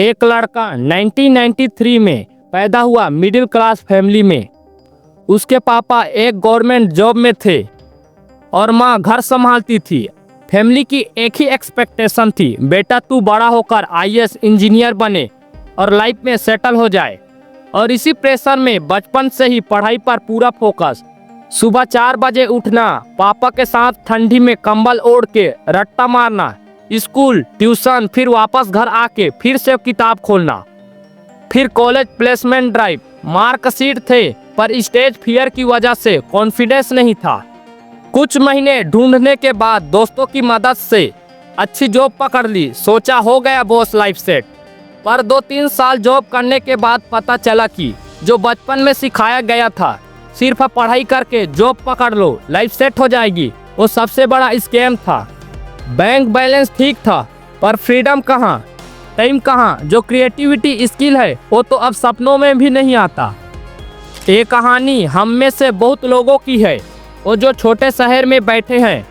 एक लड़का 1993 में पैदा हुआ मिडिल क्लास फैमिली में। उसके पापा एक गवर्नमेंट जॉब में थे और माँ घर संभालती थी। फैमिली की एक ही एक्सपेक्टेशन थी, बेटा तू बड़ा होकर आईएएस इंजीनियर बने और लाइफ में सेटल हो जाए। और इसी प्रेशर में बचपन से ही पढ़ाई पर पूरा फोकस। सुबह 4 बजे उठना, पापा के साथ ठंडी में कंबल ओढ़ के रट्टा मारना, स्कूल, ट्यूशन, फिर वापस घर आके फिर से किताब खोलना। फिर कॉलेज प्लेसमेंट ड्राइव, मार्कशीट थे पर स्टेज फियर की वजह से कॉन्फिडेंस नहीं था। कुछ महीने ढूंढने के बाद दोस्तों की मदद से अच्छी जॉब पकड़ ली, सोचा हो गया बॉस लाइफ सेट। पर 2-3 साल जॉब करने के बाद पता चला कि जो बचपन में सिखाया गया था सिर्फ पढ़ाई करके जॉब पकड़ लो लाइफ सेट हो जाएगी, वो सबसे बड़ा स्कैम था। बैंक बैलेंस ठीक था पर फ्रीडम कहाँ, टाइम कहाँ, जो क्रिएटिविटी स्किल है वो तो अब सपनों में भी नहीं आता। ये कहानी हम में से बहुत लोगों की है, वो जो छोटे शहर में बैठे हैं,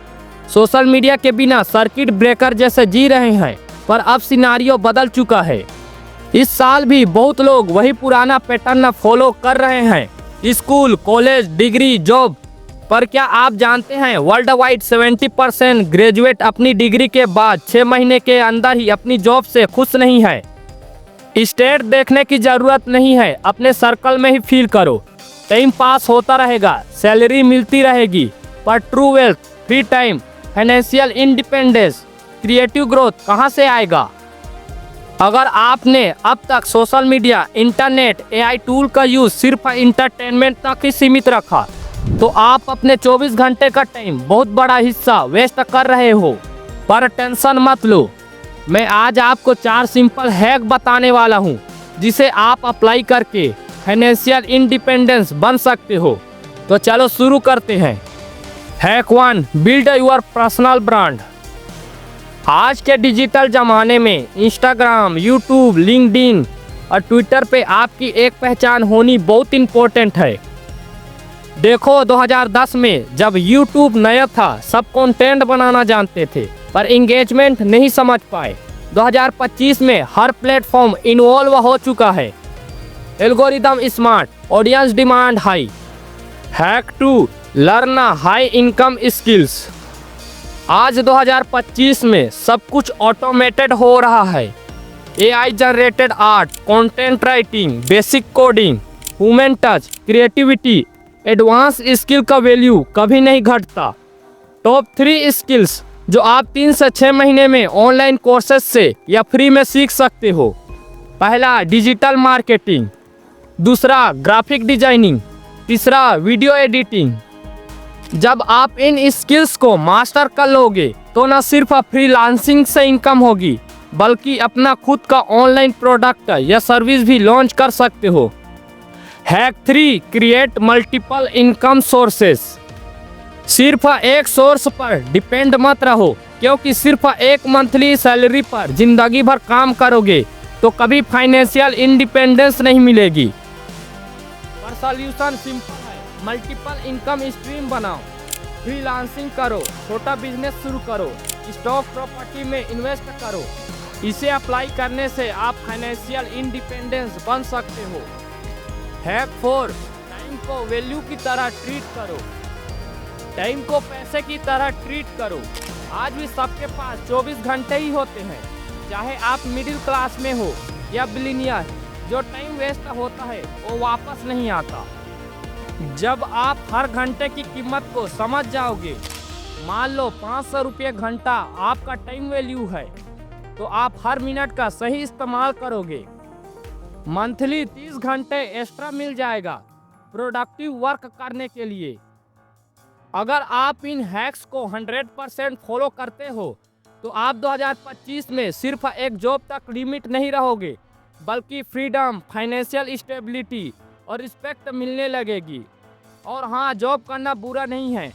सोशल मीडिया के बिना सर्किट ब्रेकर जैसे जी रहे हैं। पर अब सिनारियो बदल चुका है। इस साल भी बहुत लोग वही पुराना पैटर्न फॉलो कर रहे हैं, स्कूल, कॉलेज, डिग्री, जॉब। पर क्या आप जानते हैं वर्ल्ड वाइड 70% ग्रेजुएट अपनी डिग्री के बाद 6 महीने के अंदर ही अपनी जॉब से खुश नहीं है। स्टेट देखने की जरूरत नहीं है, अपने सर्कल में ही फील करो। टाइम पास होता रहेगा, सैलरी मिलती रहेगी, पर true wealth, free time, financial independence, creative growth कहाँ से आएगा? अगर आपने अब तक social media, internet, AI tool का यूज सिर्फ इंटरटेनमेंट तक ही सीमित रखा तो आप अपने 24 घंटे का टाइम बहुत बड़ा हिस्सा वेस्ट कर रहे हो। पर टेंशन मत लो, मैं आज आपको 4 सिंपल हैक बताने वाला हूँ जिसे आप अप्लाई करके फाइनेंशियल इंडिपेंडेंस बन सकते हो। तो चलो शुरू करते हैं। Hack 1, build your personal brand. आज के डिजिटल ज़माने में इंस्टाग्राम, यूट्यूब, लिंक्डइन और ट्विटर पे आपकी एक पहचान होनी बहुत इम्पोर्टेंट है। देखो 2010 में जब यूट्यूब नया था, सब कंटेंट बनाना जानते थे पर इंगेजमेंट नहीं समझ पाए। 2025 में हर प्लेटफॉर्म इन्वॉल्व हो चुका है, algorithm smart, audience demand high. Hack 2, learn high income skills. आज 2025 में सब कुछ ऑटोमेटेड हो रहा है। AI generated art, content writing, basic coding, human touch, creativity, advance skill का वैल्यू कभी नहीं घटता। टॉप 3 स्किल्स जो आप 3 से 6 महीने में ऑनलाइन कोर्सेज से या फ्री में सीख सकते हो। पहला, डिजिटल मार्केटिंग। दूसरा, ग्राफिक डिजाइनिंग। तीसरा, वीडियो एडिटिंग। जब आप इन स्किल्स को मास्टर कर लोगे तो न सिर्फ फ्रीलांसिंग से इनकम होगी बल्कि अपना खुद का ऑनलाइन प्रोडक्ट या सर्विस भी लॉन्च कर सकते हो। Hack 3, create multiple income sources. सिर्फ एक सोर्स पर डिपेंड मत रहो, क्योंकि सिर्फ एक मंथली सैलरी पर जिंदगी भर काम करोगे तो कभी फाइनेंशियल इंडिपेंडेंस नहीं मिलेगी। पर सॉल्यूशन सिंपल है, मल्टीपल इनकम स्ट्रीम बनाओ, फ्रीलांसिंग करो, छोटा बिजनेस शुरू करो, स्टॉक प्रॉपर्टी में इन्वेस्ट करो। इसे अप्लाई करने से आप फाइनेंशियल इंडिपेंडेंस बन सकते हो। हैक 4, टाइम को वैल्यू की तरह ट्रीट करो। टाइम को पैसे की तरह ट्रीट करो। आज भी सबके पास 24 घंटे ही होते हैं, चाहे आप मिडिल क्लास में हो या बिलियनियर। जो टाइम वेस्ट होता है वो वापस नहीं आता। जब आप हर घंटे की कीमत को समझ जाओगे, मान लो 500 रुपये घंटा आपका टाइम वैल्यू है, तो आप हर मिनट का सही इस्तेमाल करोगे। मंथली 30 घंटे एक्स्ट्रा मिल जाएगा प्रोडक्टिव वर्क करने के लिए। अगर आप इन हैक्स को 100% फॉलो करते हो तो आप 2025 में सिर्फ एक जॉब तक लिमिट नहीं रहोगे बल्कि फ्रीडम, फाइनेंशियल स्टेबिलिटी और रिस्पेक्ट मिलने लगेगी। और हाँ, जॉब करना बुरा नहीं है,